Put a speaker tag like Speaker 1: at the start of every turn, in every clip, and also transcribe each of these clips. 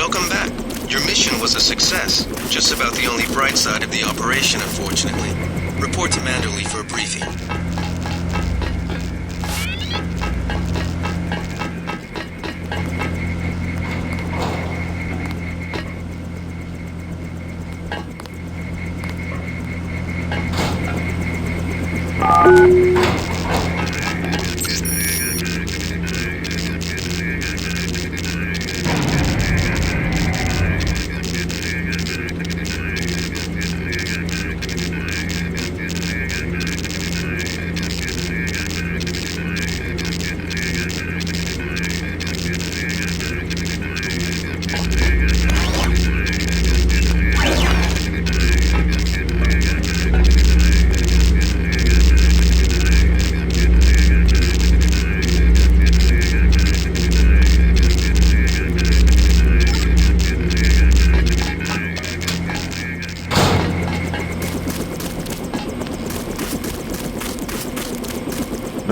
Speaker 1: Welcome back. Your mission was a success. Just about the only bright side of the operation, unfortunately. Report to Manderley for a briefing.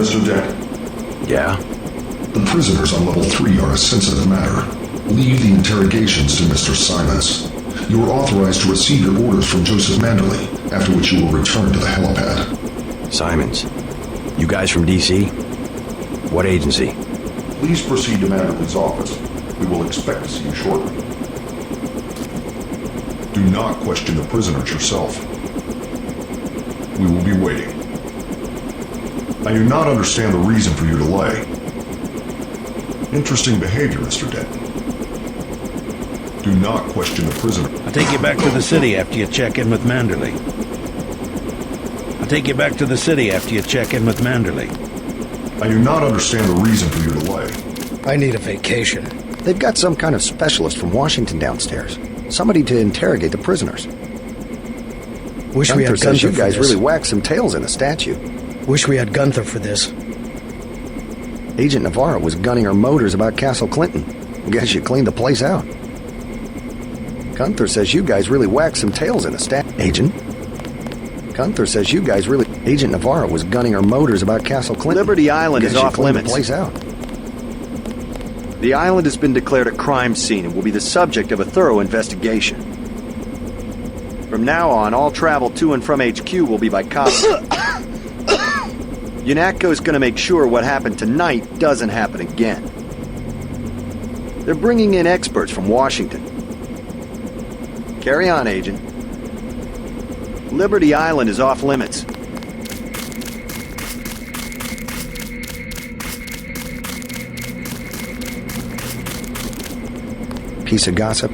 Speaker 2: Mr. Dent?
Speaker 3: Yeah?
Speaker 2: The prisoners on level 3 are a sensitive matter. Leave the interrogations to Mr. Simons. You are authorized to receive your orders from Joseph Manderley, after which you will return to the helipad.
Speaker 3: Simons. You guys from DC? What agency?
Speaker 2: Please proceed to Manderley's office. We will expect to see you shortly. Do not question the prisoners yourself. We will be waiting. I do not understand the reason for your delay. Interesting behavior, Mr. Denton. Do not question the prisoner.
Speaker 4: I'll take you back to the city after you check in with Manderley.
Speaker 2: I do not understand the reason for your delay.
Speaker 5: I need a vacation.
Speaker 6: They've got some kind of specialist from Washington downstairs. Somebody to interrogate the prisoners.
Speaker 5: Wish we
Speaker 6: Gunther
Speaker 5: had
Speaker 6: says
Speaker 5: Gunther
Speaker 6: you guys
Speaker 5: for this.
Speaker 6: really whacked some tails in a statue.
Speaker 5: Wish we had Gunther for this.
Speaker 6: Agent Navarro was gunning her motors about Castle Clinton. Guess you cleaned the place out. Gunther says you guys really whacked some tails in a Agent? Gunther says you guys really... Agent Navarro was gunning her motors about Castle Clinton.
Speaker 7: Liberty Island
Speaker 6: Guess
Speaker 7: is
Speaker 6: you
Speaker 7: off
Speaker 6: cleaned
Speaker 7: limits.
Speaker 6: the place out.
Speaker 7: The island has been declared a crime scene and will be the subject of a thorough investigation. From now on, all travel to and from HQ will be by cops. UNATCO is going to make sure what happened tonight doesn't happen again. They're bringing in experts from Washington. Carry on, Agent. Liberty Island is off limits.
Speaker 6: Piece of gossip.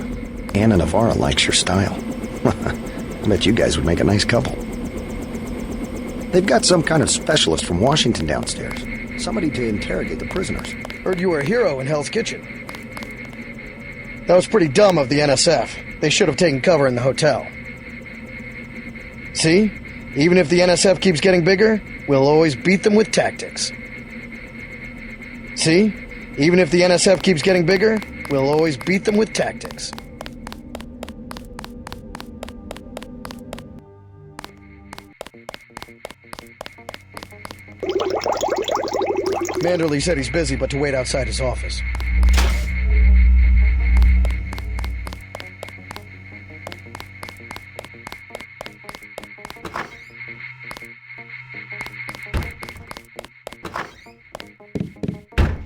Speaker 6: Anna Navarro likes your style. I bet you guys would make a nice couple. They've got some kind of specialist from Washington downstairs. Somebody to interrogate the prisoners.
Speaker 5: Heard you were a hero in Hell's Kitchen. That was pretty dumb of the NSF. They should have taken cover in the hotel. See? Even if the NSF keeps getting bigger, we'll always beat them with tactics. See? Even if the NSF keeps getting bigger, we'll always beat them with tactics. Manderley said he's busy, but to wait outside his office.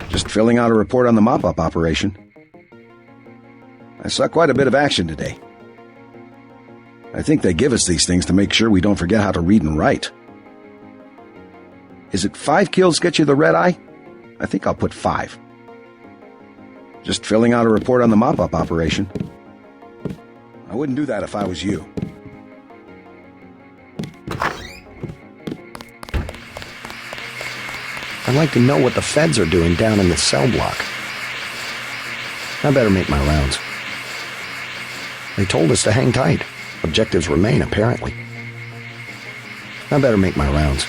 Speaker 3: Just filling out a report on the mop-up operation. I saw quite a bit of action today. I think they give us these things to make sure we don't forget how to read and write. Is it 5 kills get you the red eye? I think I'll put 5. Just filling out a report on the mop-up operation. I wouldn't do that if I was you.
Speaker 6: I'd like to know what the feds are doing down in the cell block. I better make my rounds. They told us to hang tight. Objectives remain, apparently. I better make my rounds.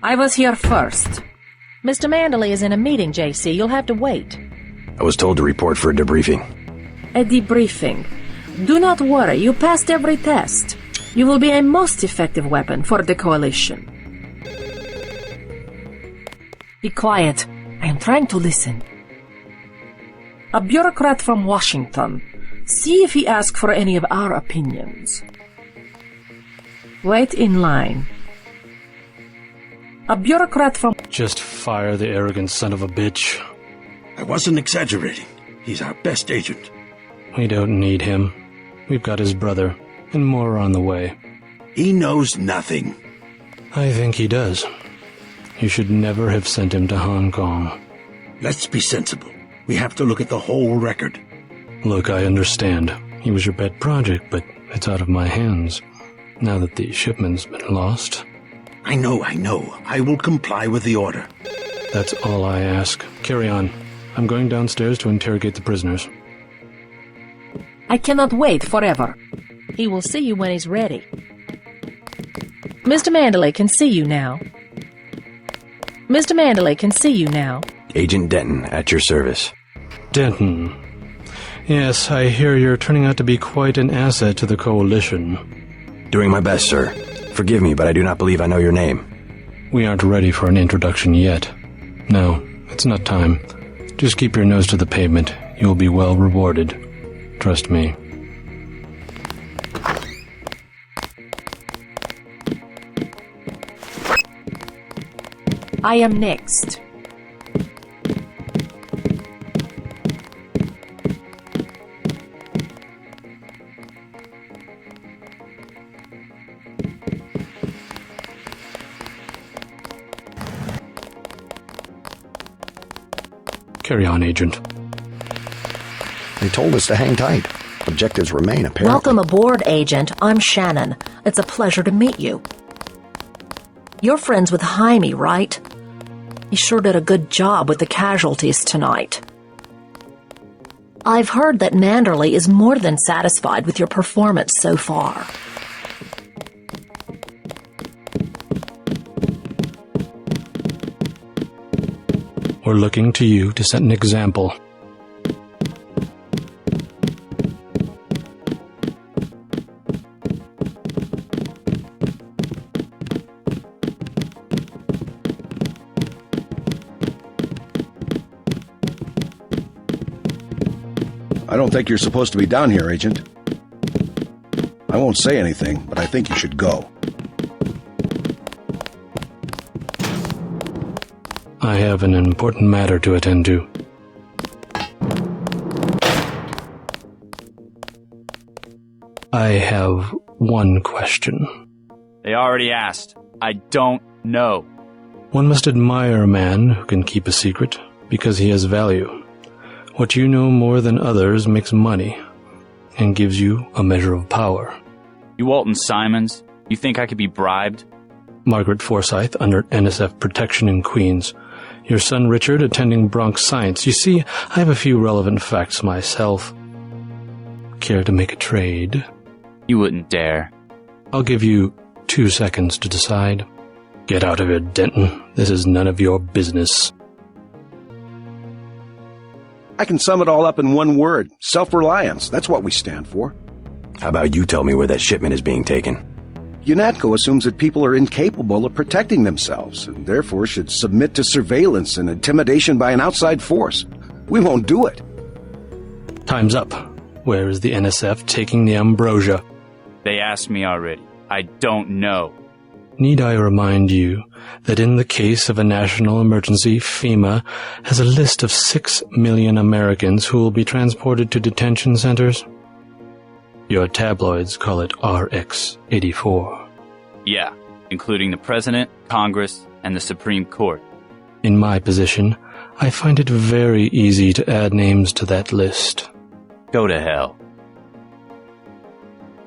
Speaker 8: I was here first.
Speaker 9: Mr. Manderley is in a meeting, JC. You'll have to wait.
Speaker 6: I was told to report for a debriefing.
Speaker 8: A debriefing. Do not worry, you passed every test. You will be a most effective weapon for the Coalition. Be quiet. I am trying to listen. A bureaucrat from Washington. See if he asks for any of our opinions. Wait in line. A bureaucrat from...
Speaker 10: Just fire the arrogant son of a bitch.
Speaker 4: I wasn't exaggerating. He's our best agent.
Speaker 10: We don't need him. We've got his brother, and more are on the way.
Speaker 4: He knows nothing.
Speaker 10: I think he does. You should never have sent him to Hong Kong.
Speaker 4: Let's be sensible. We have to look at the whole record.
Speaker 10: Look, I understand. He was your pet project, but it's out of my hands. Now that the shipment's been lost.
Speaker 4: I know. I will comply with the order.
Speaker 10: That's all I ask. Carry on. I'm going downstairs to interrogate the prisoners.
Speaker 8: I cannot wait forever.
Speaker 9: He will see you when he's ready. Mr. Manderley can see you now. Mr. Manderley can see you now.
Speaker 6: Agent Denton, at your service.
Speaker 10: Denton. Yes, I hear you're turning out to be quite an asset to the Coalition.
Speaker 6: Doing my best, sir. Forgive me, but I do not believe I know your name.
Speaker 10: We aren't ready for an introduction yet. No, it's not time. Just keep your nose to the pavement. You'll be well rewarded. Trust me.
Speaker 8: I am next.
Speaker 10: Carry on, Agent.
Speaker 6: They told us to hang tight. Objectives remain, apparently.
Speaker 9: Welcome aboard, Agent. I'm Shannon. It's a pleasure to meet you. You're friends with Jaime, right? He sure did a good job with the casualties tonight. I've heard that Manderley is more than satisfied with your performance so far.
Speaker 10: We're looking to you to set an example.
Speaker 3: I don't think you're supposed to be down here, Agent. I won't say anything, but I think you should go.
Speaker 10: I have an important matter to attend to. I have one question.
Speaker 11: They already asked. I don't know.
Speaker 10: One must admire a man who can keep a secret because he has value. What you know more than others makes money and gives you a measure of power.
Speaker 11: You Walton Simons, you think I could be bribed?
Speaker 10: Margaret Forsyth under NSF protection in Queens. Your son Richard attending Bronx Science. You see, I have a few relevant facts myself. Care to make a trade?
Speaker 11: You wouldn't dare.
Speaker 10: I'll give you 2 seconds to decide. Get out of here, Denton. This is none of your business.
Speaker 3: I can sum it all up in one word. Self-reliance. That's what we stand for.
Speaker 6: How about you tell me where that shipment is being taken?
Speaker 3: UNATCO assumes that people are incapable of protecting themselves and therefore should submit to surveillance and intimidation by an outside force. We won't do it.
Speaker 10: Time's up. Where is the NSF taking the ambrosia?
Speaker 11: They asked me already. I don't know.
Speaker 10: Need I remind you that in the case of a national emergency, FEMA has a list of 6 million Americans who will be transported to detention centers? Your tabloids call it RX-84.
Speaker 11: Yeah, including the President, Congress, and the Supreme Court.
Speaker 10: In my position, I find it very easy to add names to that list.
Speaker 11: Go to hell.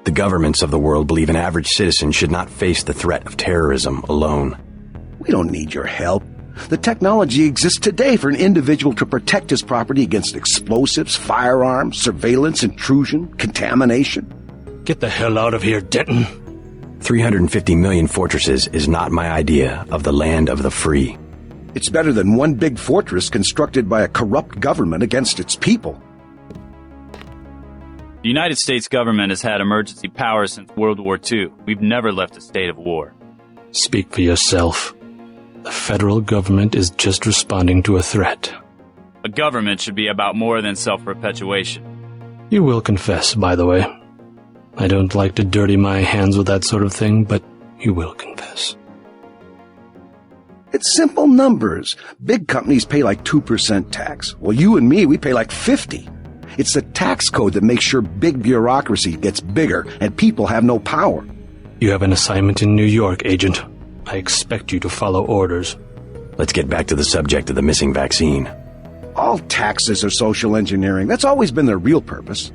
Speaker 6: The governments of the world believe an average citizen should not face the threat of terrorism alone.
Speaker 3: We don't need your help. The technology exists today for an individual to protect his property against explosives, firearms, surveillance, intrusion, contamination.
Speaker 10: Get the hell out of here, Denton.
Speaker 6: 350 million fortresses is not my idea of the land of the free.
Speaker 3: It's better than one big fortress constructed by a corrupt government against its people.
Speaker 11: The United States government has had emergency powers since World War II. We've never left a state of war.
Speaker 10: Speak for yourself. The federal government is just responding to a threat.
Speaker 11: A government should be about more than self-perpetuation.
Speaker 10: You will confess, by the way. I don't like to dirty my hands with that sort of thing, but you will confess.
Speaker 3: It's simple numbers. Big companies pay like 2% tax. Well, you and me, we pay like 50. It's the tax code that makes sure big bureaucracy gets bigger and people have no power.
Speaker 10: You have an assignment in New York, Agent. I expect you to follow orders.
Speaker 6: Let's get back to the subject of the missing vaccine.
Speaker 3: All taxes are social engineering. That's always been their real purpose.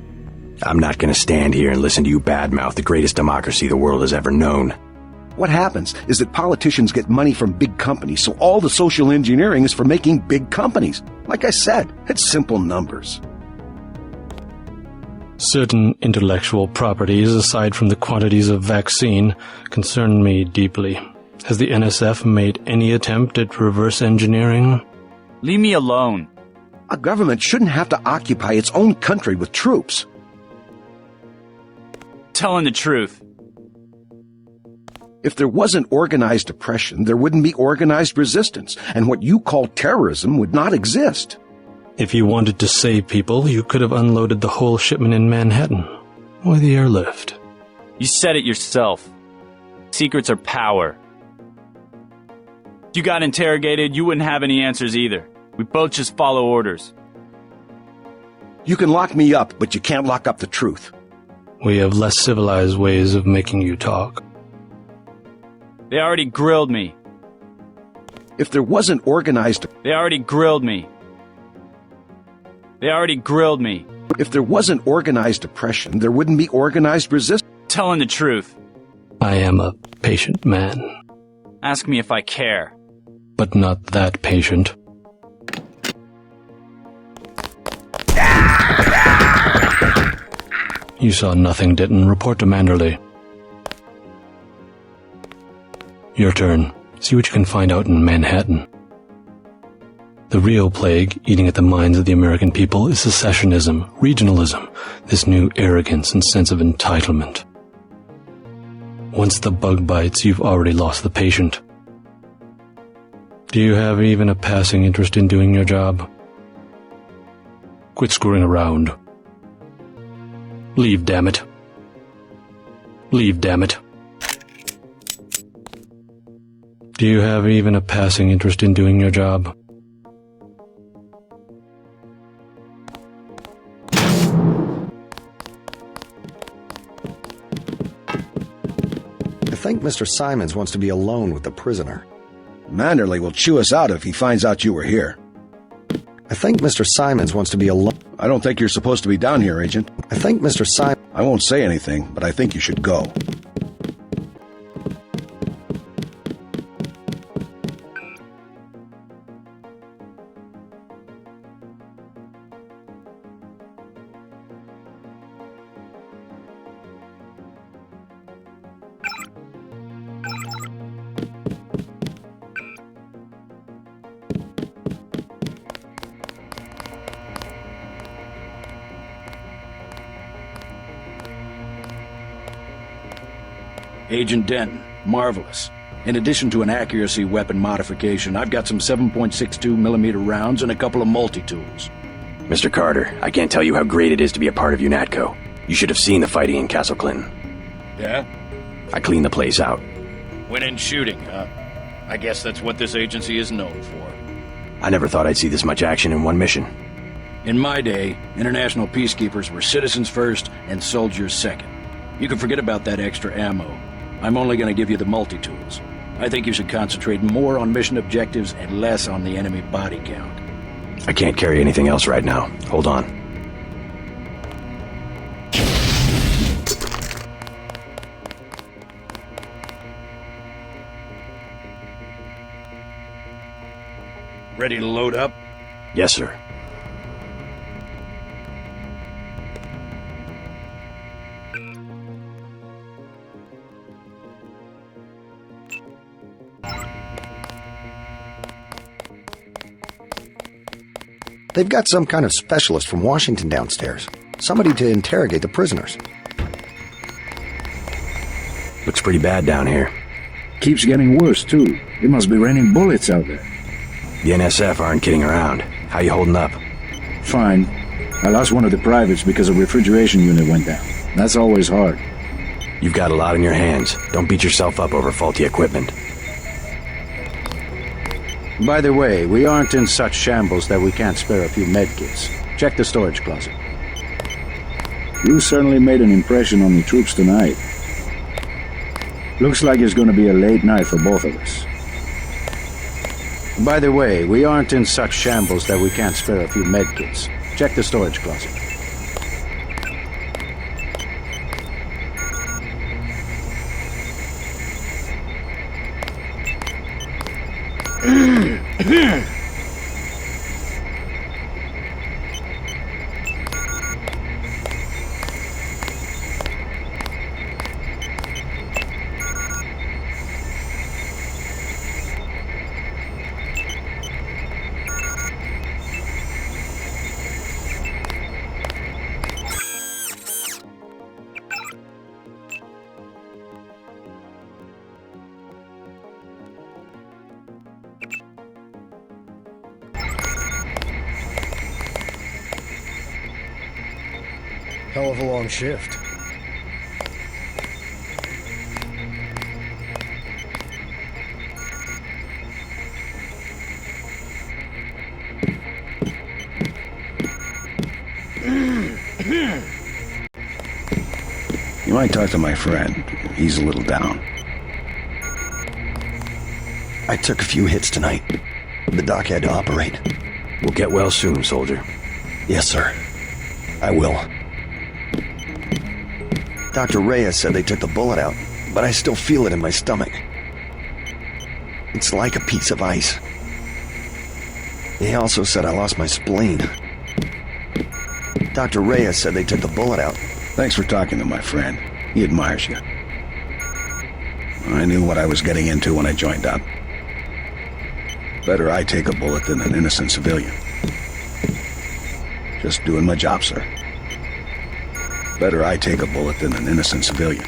Speaker 6: I'm not going to stand here and listen to you badmouth the greatest democracy the world has ever known.
Speaker 3: What happens is that politicians get money from big companies, so all the social engineering is for making big companies. Like I said, it's simple numbers.
Speaker 10: Certain intellectual properties, aside from the quantities of vaccine, concern me deeply. Has the NSF made any attempt at reverse engineering?
Speaker 11: Leave me alone.
Speaker 3: A government shouldn't have to occupy its own country with troops.
Speaker 11: Telling the truth.
Speaker 3: If there wasn't organized oppression, there wouldn't be organized resistance, and what you call terrorism would not exist.
Speaker 10: If you wanted to save people, you could have unloaded the whole shipment in Manhattan, or the airlift.
Speaker 11: You said it yourself. Secrets are power. If you got interrogated, you wouldn't have any answers either. We both just follow orders.
Speaker 3: You can lock me up, but you can't lock up the truth.
Speaker 10: We have less civilized ways of making you talk.
Speaker 11: They already grilled me.
Speaker 3: If there wasn't organized...
Speaker 11: They already grilled me. They already grilled me.
Speaker 3: If there wasn't organized oppression, there wouldn't be organized resistance.
Speaker 11: Telling the truth.
Speaker 10: I am a patient man.
Speaker 11: Ask me if I care.
Speaker 10: But not that patient. You saw nothing, Ditton. Report to Manderley. Your turn. See what you can find out in Manhattan. The real plague, eating at the minds of the American people, is secessionism, regionalism, this new arrogance and sense of entitlement. Once the bug bites, you've already lost the patient. Do you have even a passing interest in doing your job? Quit screwing around. Leave, damn it. Leave, damn it. Do you have even a passing interest in doing your job?
Speaker 6: I think Mr. Simons wants to be alone with the prisoner.
Speaker 3: Manderley will chew us out if he finds out you were here.
Speaker 6: I think Mr. Simons wants to be alone.
Speaker 3: I don't think you're supposed to be down here, Agent.
Speaker 6: I think Mr. Simons...
Speaker 3: I won't say anything, but I think you should go.
Speaker 4: Agent Denton, marvelous. In addition to an accuracy weapon modification, I've got some 7.62mm rounds and a couple of multi-tools.
Speaker 6: Mr. Carter, I can't tell you how great it is to be a part of UNATCO. You should have seen the fighting in Castle Clinton.
Speaker 4: Yeah?
Speaker 6: I cleaned the place out.
Speaker 4: Winning shooting, huh? I guess that's what this agency is known for.
Speaker 6: I never thought I'd see this much action in one mission.
Speaker 4: In my day, international peacekeepers were citizens first and soldiers second. You can forget about that extra ammo. I'm only going to give you the multi-tools. I think you should concentrate more on mission objectives and less on the enemy body count.
Speaker 6: I can't carry anything else right now. Hold on.
Speaker 4: Ready to load up?
Speaker 6: Yes, sir. They've got some kind of specialist from Washington downstairs. Somebody to interrogate the prisoners.
Speaker 7: Looks pretty bad down here.
Speaker 4: Keeps getting worse, too. It must be raining bullets out there.
Speaker 7: The NSF aren't kidding around. How you holding up?
Speaker 4: Fine. I lost one of the privates because a refrigeration unit went down. That's always hard.
Speaker 7: You've got a lot on your hands. Don't beat yourself up over faulty equipment.
Speaker 4: By the way, we aren't in such shambles that we can't spare a few medkits. Check the storage closet. You certainly made an impression on the troops tonight. Looks like it's going to be a late night for both of us. By the way, we aren't in such shambles that we can't spare a few medkits. Check the storage closet.
Speaker 5: Hell of a long shift.
Speaker 3: You might talk to my friend. He's a little down.
Speaker 6: I took a few hits tonight. The doc had to operate.
Speaker 7: We'll get well soon, soldier.
Speaker 6: Yes, sir. I will. Dr. Reyes said they took the bullet out, but I still feel it in my stomach. It's like a piece of ice. He also said I lost my spleen. Dr. Reyes said they took the bullet out.
Speaker 3: Thanks for talking to my friend. He admires you. I knew what I was getting into when I joined up. Better I take a bullet than an innocent civilian. Just doing my job, sir. Better I take a bullet than an innocent civilian.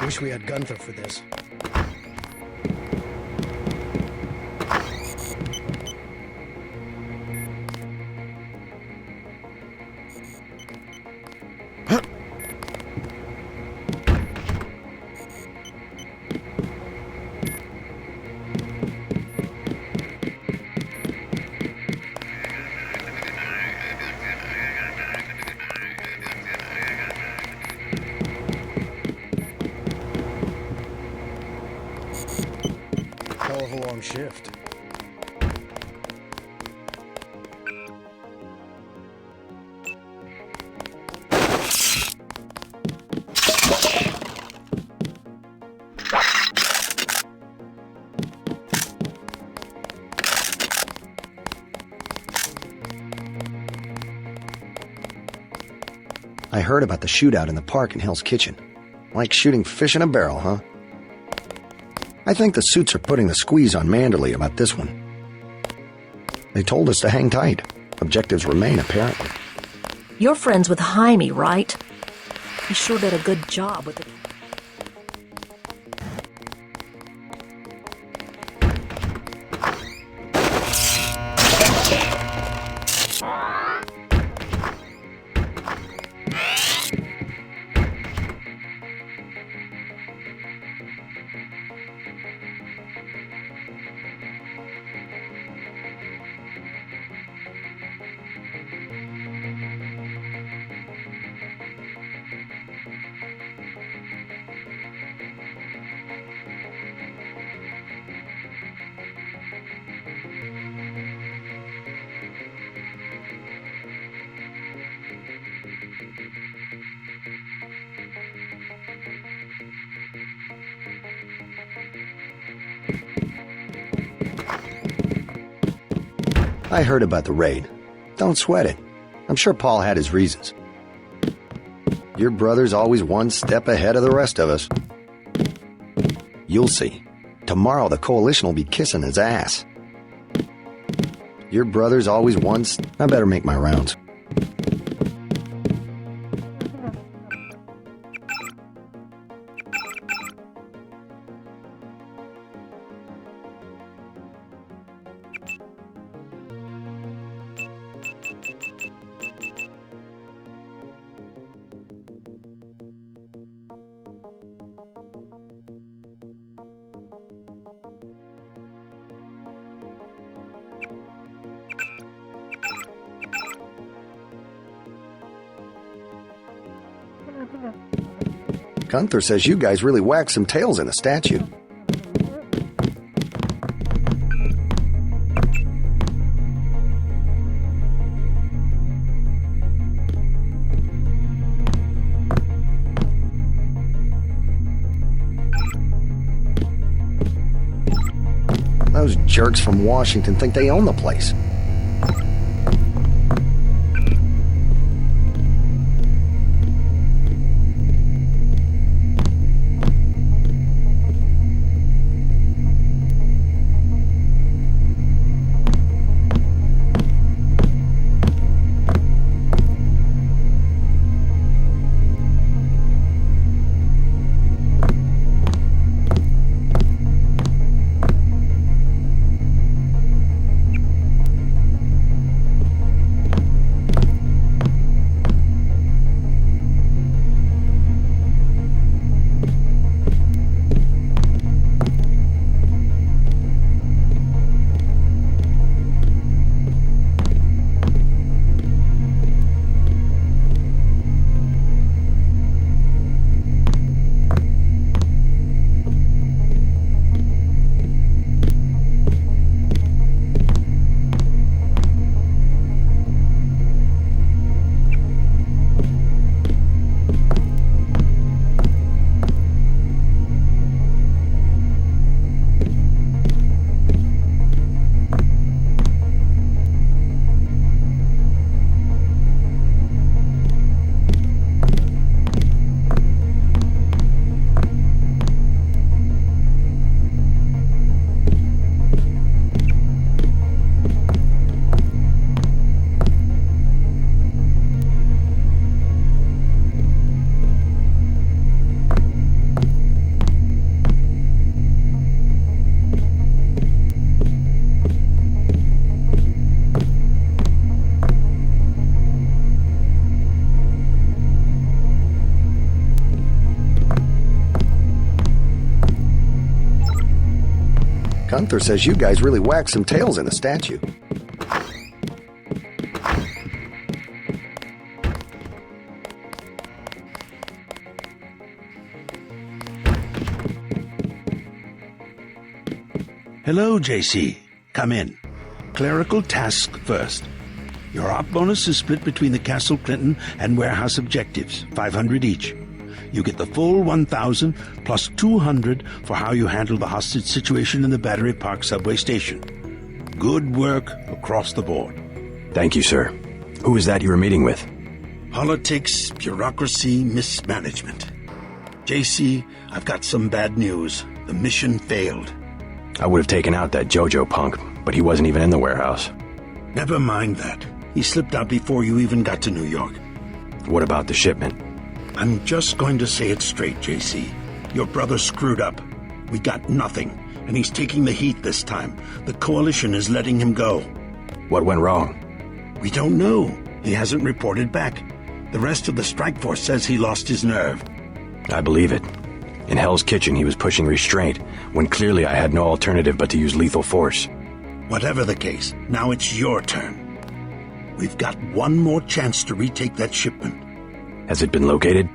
Speaker 5: Wish we had Gunther for this. Hell of a long shift.
Speaker 6: I heard about the shootout in the park in Hell's Kitchen. Like shooting fish in a barrel, huh? I think the suits are putting the squeeze on Manderley about this one. They told us to hang tight. Objectives remain, apparently.
Speaker 9: You're friends with Jaime, right? He sure did a good job with the...
Speaker 6: I heard about the raid. Don't sweat it. I'm sure Paul had his reasons. Your brother's always one step ahead of the rest of us. You'll see. Tomorrow the Coalition will be kissing his ass. Your brother's always one I better make my rounds. Gunther says you guys really whacked some tails in a statue. Those jerks from Washington think they own the place. Gunther says you guys really whacked some tails in the statue.
Speaker 12: Hello, JC. Come in. Clerical task first. Your op bonus is split between the Castle Clinton and warehouse objectives, 500 each. You get the full 1,000 plus 200 for how you handle the hostage situation in the Battery Park subway station. Good work across the board.
Speaker 13: Thank you, sir. Who is that you were meeting with?
Speaker 12: Politics, bureaucracy, mismanagement. JC, I've got some bad news. The mission failed.
Speaker 13: I would have taken out that JoJo punk, but he wasn't even in the warehouse.
Speaker 12: Never mind that. He slipped out before you even got to New York.
Speaker 13: What about the shipment?
Speaker 12: I'm just going to say it straight, JC. Your brother screwed up. We got nothing, and he's taking the heat this time. The Coalition is letting him go.
Speaker 13: What went wrong?
Speaker 12: We don't know. He hasn't reported back. The rest of the strike force says he lost his nerve.
Speaker 13: I believe it. In Hell's Kitchen, he was pushing restraint, when clearly I had no alternative but to use lethal force.
Speaker 12: Whatever the case, now it's your turn. We've got one more chance to retake that shipment.
Speaker 13: Has it been located?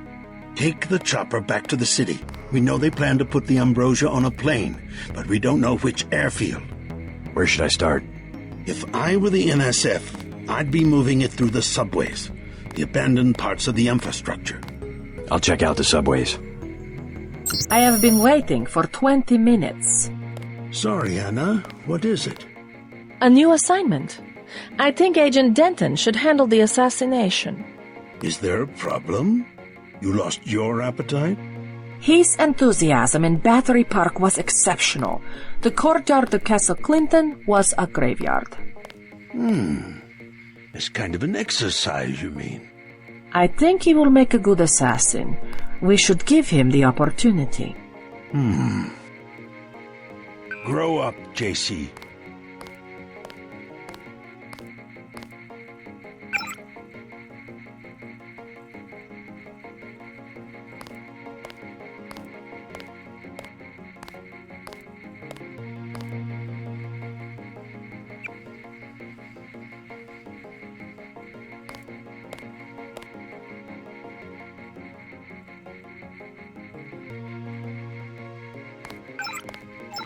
Speaker 12: Take the chopper back to the city. We know they plan to put the Ambrosia on a plane, but we don't know which airfield.
Speaker 13: Where should I start?
Speaker 12: If I were the NSF, I'd be moving it through the subways, the abandoned parts of the infrastructure.
Speaker 13: I'll check out the subways.
Speaker 8: I have been waiting for 20 minutes.
Speaker 12: Sorry, Anna. What is it?
Speaker 8: A new assignment. I think Agent Denton should handle the assassination.
Speaker 12: Is there a problem? You lost your appetite?
Speaker 8: His enthusiasm in Battery Park was exceptional. The courtyard of Castle Clinton was a graveyard.
Speaker 12: It's kind of an exercise, you mean?
Speaker 8: I think he will make a good assassin. We should give him the opportunity.
Speaker 12: Grow up, JC.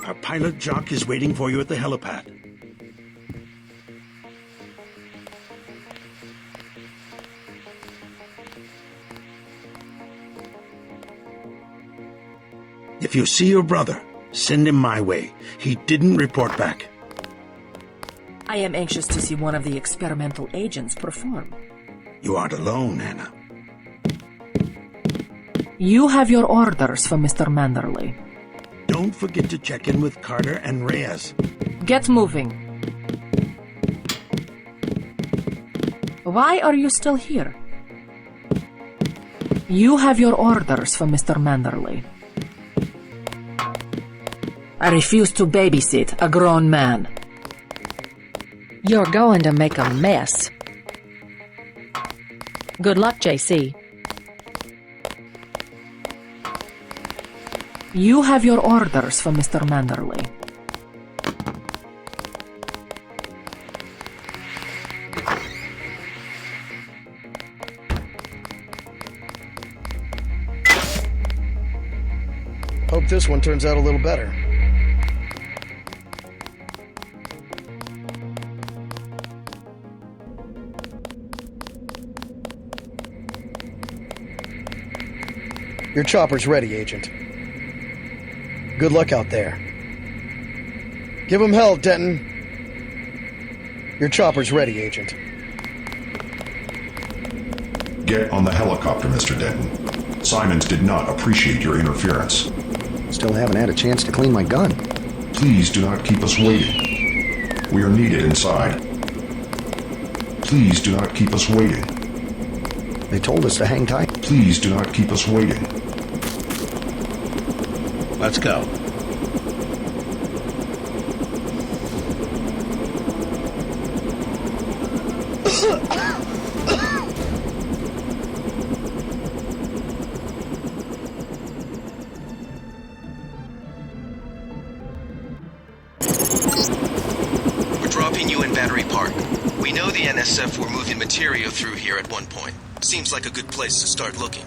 Speaker 12: Our pilot Jock is waiting for you at the helipad. If you see your brother, send him my way. He didn't report back.
Speaker 8: I am anxious to see one of the experimental agents perform.
Speaker 12: You aren't alone, Anna.
Speaker 8: You have your orders for Mr. Manderley.
Speaker 12: Don't forget to check in with Carter and Reyes.
Speaker 8: Get moving. Why are you still here? You have your orders for Mr. Manderley. I refuse to babysit a grown man.
Speaker 9: You're going to make a mess. Good luck, JC.
Speaker 8: You have your orders for Mr. Manderley.
Speaker 5: Hope this one turns out a little better. Your chopper's ready, Agent. Good luck out there. Give him hell, Denton. Your chopper's ready, Agent.
Speaker 2: Get on the helicopter, Mr. Denton. Simons did not appreciate your interference.
Speaker 6: Still haven't had a chance to clean my gun.
Speaker 2: Please do not keep us waiting. We are needed inside. Please do not keep us waiting.
Speaker 6: They told us to hang tight.
Speaker 2: Please do not keep us waiting.
Speaker 12: Let's go.
Speaker 1: We're dropping you in Battery Park. We know the NSF were moving material through here at one point. Seems like a good place to start looking.